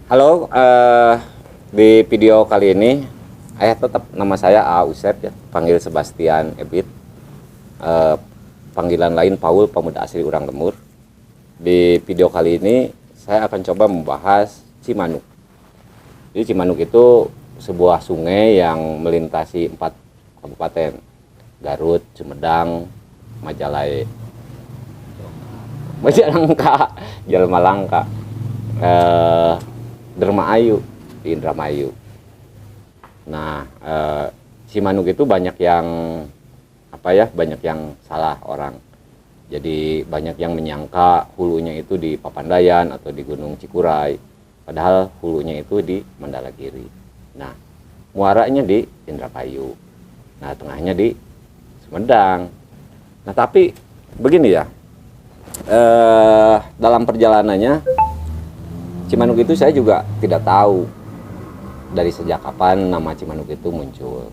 Halo, di video kali ini, tetap nama saya A. Usep ya, panggil Sebastian Ebit. Panggilan lain Paul, pemuda asli Urang Lemur. Di video kali ini, saya akan coba membahas Cimanuk. Jadi Cimanuk itu sebuah sungai yang melintasi 4 kabupaten, Garut, Sumedang, Majalaya, Majalengka, Jalmalangka, Dermaayu, di Indramayu. Nah, Cimanuk itu banyak yang banyak yang salah orang. Jadi banyak yang menyangka hulunya itu di Papandayan atau di Gunung Cikuray, padahal hulunya itu di Mandalagiri. Nah, muaranya di Indramayu. Nah, tengahnya di Sumedang. Nah, tapi begini ya, dalam perjalanannya Cimanuk itu saya juga tidak tahu dari sejak kapan nama Cimanuk itu muncul.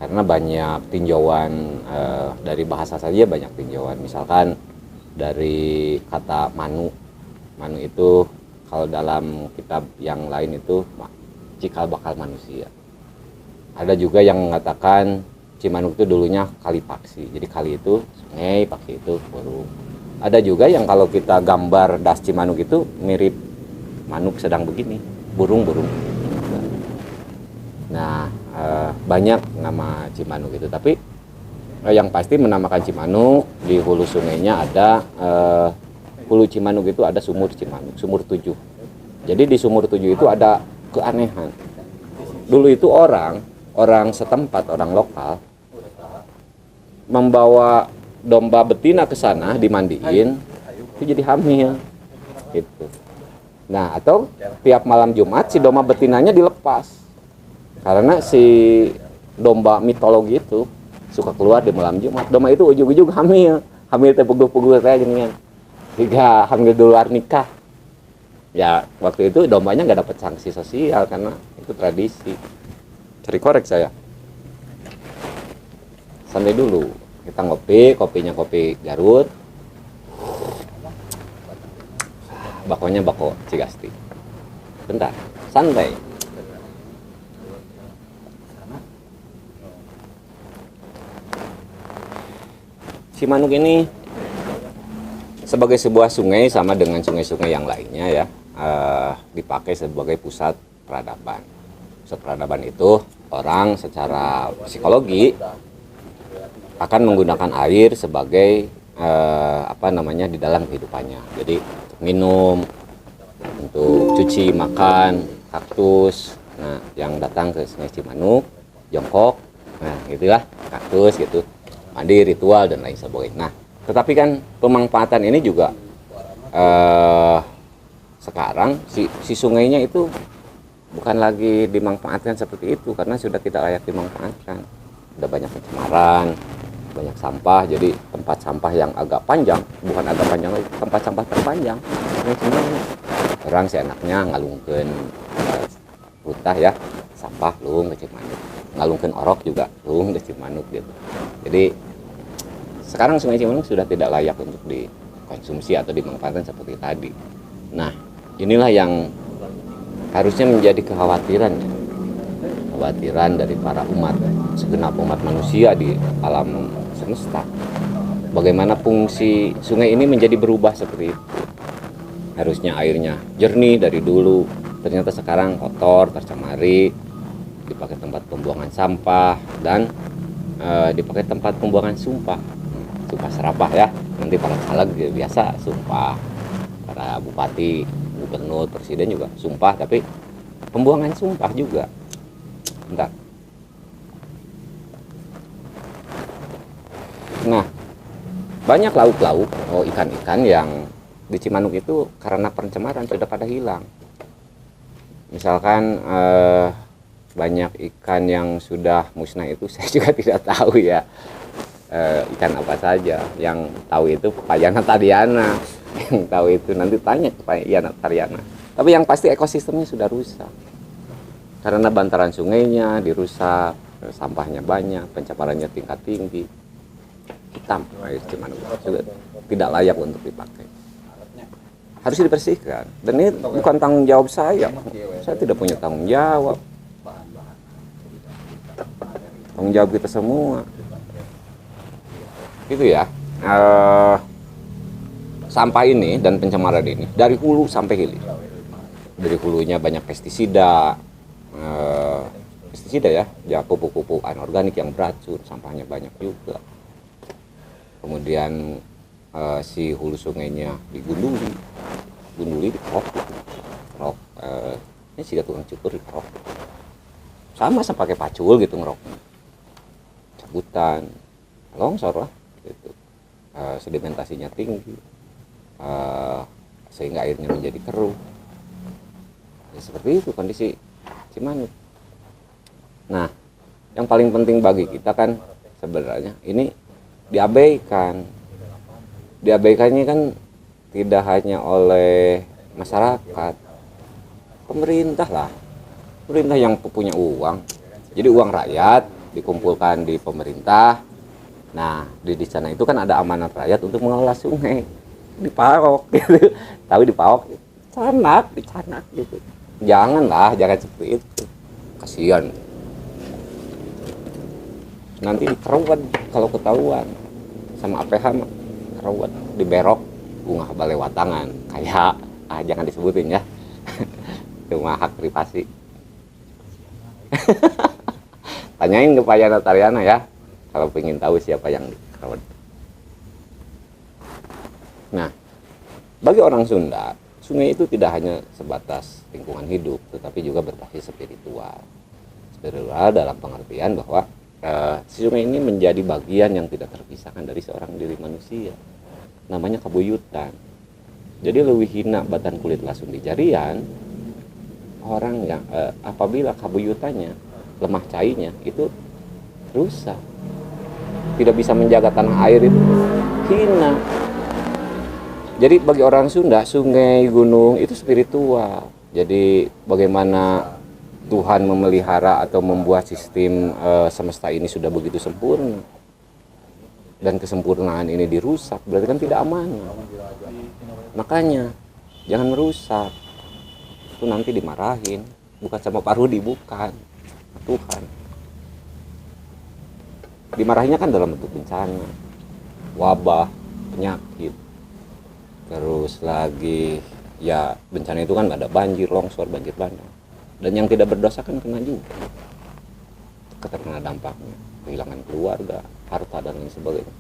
Karena banyak tinjauan, dari bahasa saja banyak tinjauan. Misalkan dari kata manu. Manu itu kalau dalam kitab yang lain itu cikal bakal manusia. Ada juga yang mengatakan Cimanuk itu dulunya kali paksi. Jadi kali itu sungai, paksi itu burung. Ada juga yang kalau kita gambar das Cimanuk itu mirip manuk sedang begini, burung-burung. Nah, banyak nama Cimanuk itu, tapi yang pasti menamakan Cimanuk di hulu sungainya ada, hulu Cimanuk itu ada sumur Cimanuk, sumur 7. Jadi di sumur 7 itu ada keanehan. Dulu itu orang setempat, orang lokal membawa domba betina ke sana dimandiin, itu jadi hamil gitu. Nah, atau tiap malam Jumat si domba betinanya dilepas. Karena si domba mitologi itu suka keluar di malam Jumat. Domba itu ujung-ujung hamil. Hamil teh pugul-pugul teh jenengan. Jika hamil di luar nikah. Ya, waktu itu dombanya nggak dapat sanksi sosial karena itu tradisi. Cari korek saya. Santai dulu. Kita ngopi, kopinya kopi Garut. Bakonya bako Cigasti. Bentar, santai. Cimanuk ini sebagai sebuah sungai sama dengan sungai-sungai yang lainnya ya, dipakai sebagai pusat peradaban. Pusat peradaban itu orang secara psikologi akan menggunakan air sebagai di dalam kehidupannya. Jadi minum, untuk cuci, makan, kaktus. Nah, yang datang ke Sungai Cimanuk, jongkok, nah gitulah, kaktus gitu, mandi, ritual dan lain sebagainya. Nah, tetapi kan pemanfaatan ini juga sekarang si sungainya itu bukan lagi dimanfaatkan seperti itu karena sudah tidak layak dimanfaatkan. Udah banyak pencemaran, banyak sampah, jadi tempat sampah yang agak panjang, bukan agak panjang lagi, tempat sampah terpanjang. Orang seenaknya ngalungkeun putah ya, sampah luhung ke Cimanuk, ngalungkeun orok juga luhung ke Cimanuk gitu. Jadi sekarang Sungai Cimanuk sudah tidak layak untuk dikonsumsi atau dimanfaatkan seperti tadi. Nah, inilah yang harusnya menjadi kekhawatiran dari para umat, segenap umat manusia di alam semesta. Bagaimana fungsi sungai ini menjadi berubah seperti itu. Harusnya airnya jernih dari dulu, ternyata sekarang kotor, tercemari, dipakai tempat pembuangan sampah dan dipakai tempat pembuangan sumpah serapah ya. Nanti para caleg biasa sumpah, para bupati, gubernur, presiden juga sumpah, tapi pembuangan sumpah juga. Bentar. Nah, banyak lauk-lauk atau ikan-ikan yang di Cimanuk itu karena pencemaran sudah pada hilang. Misalkan banyak ikan yang sudah musnah itu saya juga tidak tahu ya, ikan apa saja. Yang tahu itu Payana Tariana, yang tahu itu nanti tanya ke Payana Tariana. Tapi yang pasti ekosistemnya sudah rusak karena bantaran sungainya dirusak, sampahnya banyak, pencemarannya tingkat tinggi, hitam air Cimanuk, sudah tidak layak untuk dipakai. harus dibersihkan. Dan ini bukan tanggung jawab saya. Saya tidak punya tanggung jawab. Tanggung jawab kita semua. Gitu ya. Sampah ini dan pencemaran ini dari hulu sampai hilir. Dari hulunya banyak pestisida, ya pupuk-pupuk anorganik yang beracun, sampahnya banyak juga. Kemudian si hulu sungainya digunduli dikerok, ini sih tukang cukur dikerok, sama pakai pacul gitu ngeroknya, cabutan, longsor lah, gitu. Sedimentasinya tinggi, sehingga airnya menjadi keruh. Ya, seperti itu kondisi Cimanuk. Nah, yang paling penting bagi kita kan sebenarnya ini diabaikannya kan tidak hanya oleh masyarakat, pemerintah yang punya uang. Jadi uang rakyat dikumpulkan di pemerintah. Nah, di sana itu kan ada amanat rakyat untuk mengelola sungai, diparok gitu. Tahu diparok, dicanak gitu. Jangan seperti itu, kasihan. Nanti dikerawat kalau ketahuan sama APH, kerawat diberok bunga balai watangan, kayak jangan disebutin ya. Itu mah hak privasi. Tanyain ke Pak Yana Tariana ya kalau pengen tahu siapa yang dikerawat. Nah, bagi orang Sunda, sungai itu tidak hanya sebatas lingkungan hidup, tetapi juga berbasis spiritual. Spiritual dalam pengertian bahwa sungai ini menjadi bagian yang tidak terpisahkan dari seorang diri manusia. Namanya kabuyutan. Jadi leuwih hina batan kulit langsung di jarian orang yang apabila kabuyutannya, lemah cairnya itu rusak. Tidak bisa menjaga tanah air itu hina. Jadi bagi orang Sunda, sungai, gunung itu spiritual. Jadi bagaimana Tuhan memelihara atau membuat sistem semesta ini sudah begitu sempurna, dan kesempurnaan ini dirusak, berarti kan tidak aman. Makanya jangan merusak. Itu nanti dimarahin, bukan sama Pak Rudi, bukan Tuhan. Dimarahinnya kan dalam bentuk bencana, wabah, penyakit. Terus lagi ya bencana itu kan ada banjir, longsor, banjir bandang. Dan yang tidak berdosa kan kena juga. Terkena dampaknya, kehilangan keluarga, harta dan lain sebagainya.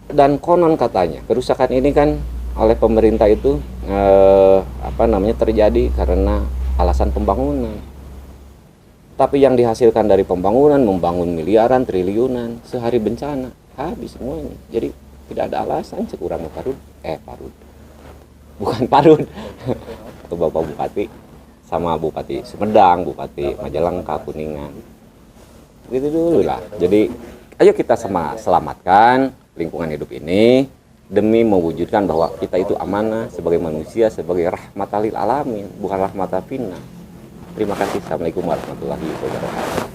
Dan konon katanya kerusakan ini kan oleh pemerintah itu terjadi karena alasan pembangunan. Tapi yang dihasilkan dari pembangunan, membangun miliaran, triliunan, sehari bencana habis semuanya. Jadi tidak ada alasan sekurang Parud. Bukan Parud. Itu Bapak Bupati sama Bupati Sumedang, Bupati Majalengka, Kuningan. Gitu dulu lah. Jadi ayo kita sama selamatkan lingkungan hidup ini demi mewujudkan bahwa kita itu amanah sebagai manusia, sebagai rahmatal lil alamin, bukan rahmatal finna. Terima kasih. Assalamualaikum warahmatullahi wabarakatuh.